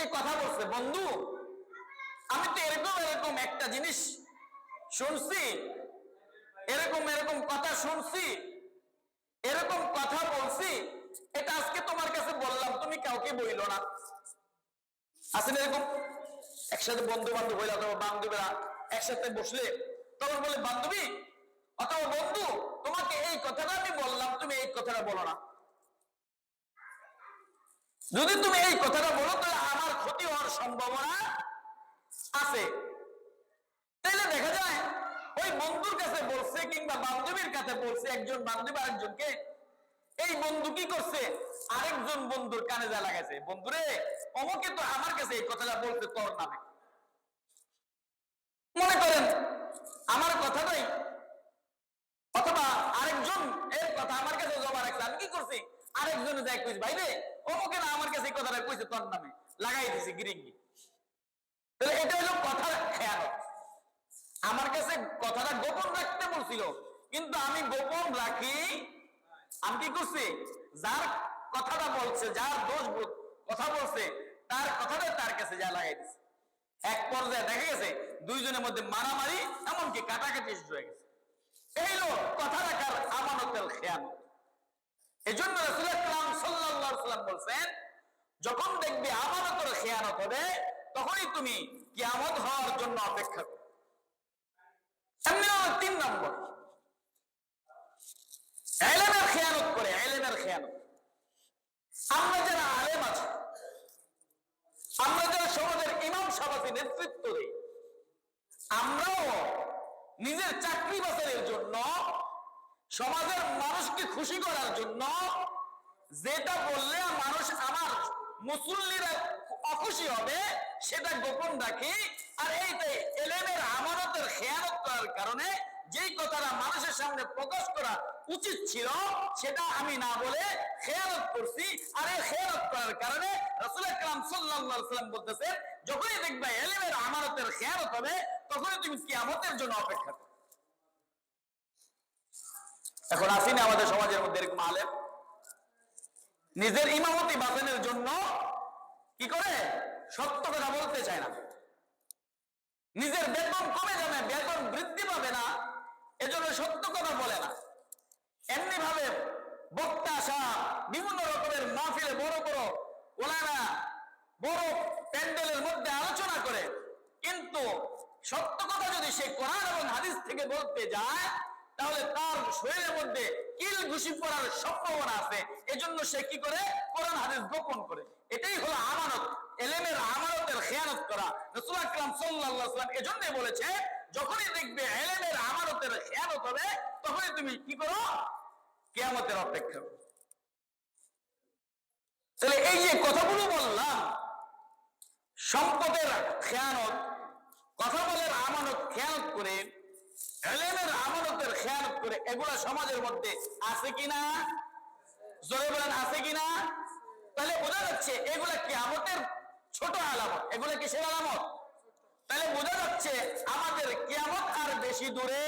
একটি কথা বলছে, বন্ধু আমি তো এরকম এরকম একটা জিনিস শুনছি, এরকম এরকম কথা শুনছি, এরকম কথা বলছি, এটা আজকে তোমার কাছে বললাম, তুমি কাউকে বইল না। আসলে এরকম একসাথে বন্ধু বান্ধব হইলে অথবা বান্ধবীরা একসাথে বসলে তখন বলে, বান্ধবী অথবা বন্ধু তোমাকে এই কথাটা আমি বললাম, তুমি এই কথাটা বলো না। যদি তুমি এই কথাটা বলো তাহলে আমার ক্ষতি হওয়ার সম্ভাবনা আছে। তাহলে দেখা যায় ওই বন্ধুর কাছে বলছে কিংবা বান্ধবীর কাছে বলছে একজন বান্ধবী আরেকজনকে, এই বন্ধু কি করছে, আরেকজন বন্ধুর কানে যা লাগাইছে, বন্ধুরে অমুকে তো আমার কাছে এই কথাটা বলছে তোর নামে। মনে করেন আমার কথাটাই অথবা আরেকজন এর কথা আমার কাছে জমা রাখছে, আমি কি করছি আরেকজনে যাই কইছি, ভাই রে অমুকে না আমার কাছে এই কথাটা কইছে তোর নামে, লাগাই দিছি গিরিঙ্গি। তাহলে এটা হলো কথার খেয়ানত। আমার কাছে কথাটা গোপন রাখতে বলছিল, কিন্তু আমি গোপন রাখি, আমি কি করছি যার কথাটা বলছে, যার দোষ কথা বলছে তার কথাটা তার কাছে যা লাগাই দিছে। এক পর্যায়ে দেখা গেছে দুইজনের মধ্যে মারামারি, এমনকি কাটাকাটি শুরু হয়ে গেছে। এই লোক কথা রাখার আমানতের খেয়ানত। এই জন্য রাসূল আকরাম সাল্লাল্লাহু আলাইহি ওয়াসাল্লাম বলছেন, যখন দেখবে আমানতের খেয়ানত হবে তখনই তুমি কিয়ামত হওয়ার জন্য অপেক্ষা করো। তিন নম্বর, ইলমের খেয়ানত করে। ইলমের খেয়ানত, আমরা যারা আলেম আছি, আমরা যারা সমাজের ইমাম সাহেবের নেতৃত্ব দেই, আমরাও নিজের চাকরি বাজারের জন্য, সমাজের মানুষকে খুশি করার জন্য যেটা বললে মানুষ, আমার মুসল্লিরা অখুশি হবে, সেটা গোপন রাখি। আর এইটাই ইলমের আমানতের খেয়ানত করার কারণে যেই কথাটা মানুষের সামনে প্রকাশ করা উচিত ছিল সেটা আমি না বলে খেয়ানত করছি। আর এই খেয়ানত করার কারণে রাসূল আকরাম সাল্লাল্লাহু আলাইহি ওয়াসাল্লাম বলতেছেন, যখনই দেখবে ইলমের আমানতের খেয়ানত হবে তখনই তুমি কিয়ামতের জন্য অপেক্ষা করো। এখন আসেনি আমাদের সমাজের মধ্যে এরকম আলেম নিজের ইমামতি বাঁচানোর জন্য কি করে, সত্য কথা বলতে চায় না, নিজের বেতন কমে যাবে, বেতন বৃদ্ধি পাবে না, এজন্য সত্য কথা বলে না। এমনি ভাবে বক্তা আসা বিভিন্ন রকমের মাহফিলে বড় বড় ওলামা বড় প্যান্ডেলের মধ্যে আলোচনা করে, কিন্তু সত্য কথা যদি সে কোরআন এবং হাদিস থেকে বলতে যায় তাহলে তার শরীরের মধ্যে কিল ঘুষি পড়ার সম্ভাবনা আছে। এজন্য সে কি করে, কোরআন হাদিস গোপন করে। এটাই হলো আমানত, ইলমের আমানতের খেয়ানত করা। রাসূল আকরাম সাল্লাল্লাহু আলাইহি ওয়াসাল্লাম এজন্যই বলেছে, যখনই দেখবে ইলমের আমানতের খেয়ানত হবে তখনই তুমি কি করো, কিয়ামতের অপেক্ষা করো। তাহলে এই যে কথাগুলো বললাম, সম্পদের খেয়ানত, কথা বলার আমানত খেয়ানত করে, ইলমের আমানতের খেয়ানত করে, এগুলা সমাজের মধ্যে আছে কিনা, জোরে বলেন আছে কিনা? তাহলে বোঝা যাচ্ছে এগুলা কিয়ামতের ছোট আলামত, এগুলা কিসের আলামত? তাহলে বোঝা যাচ্ছে আমাদের কিয়ামত আর বেশি দূরে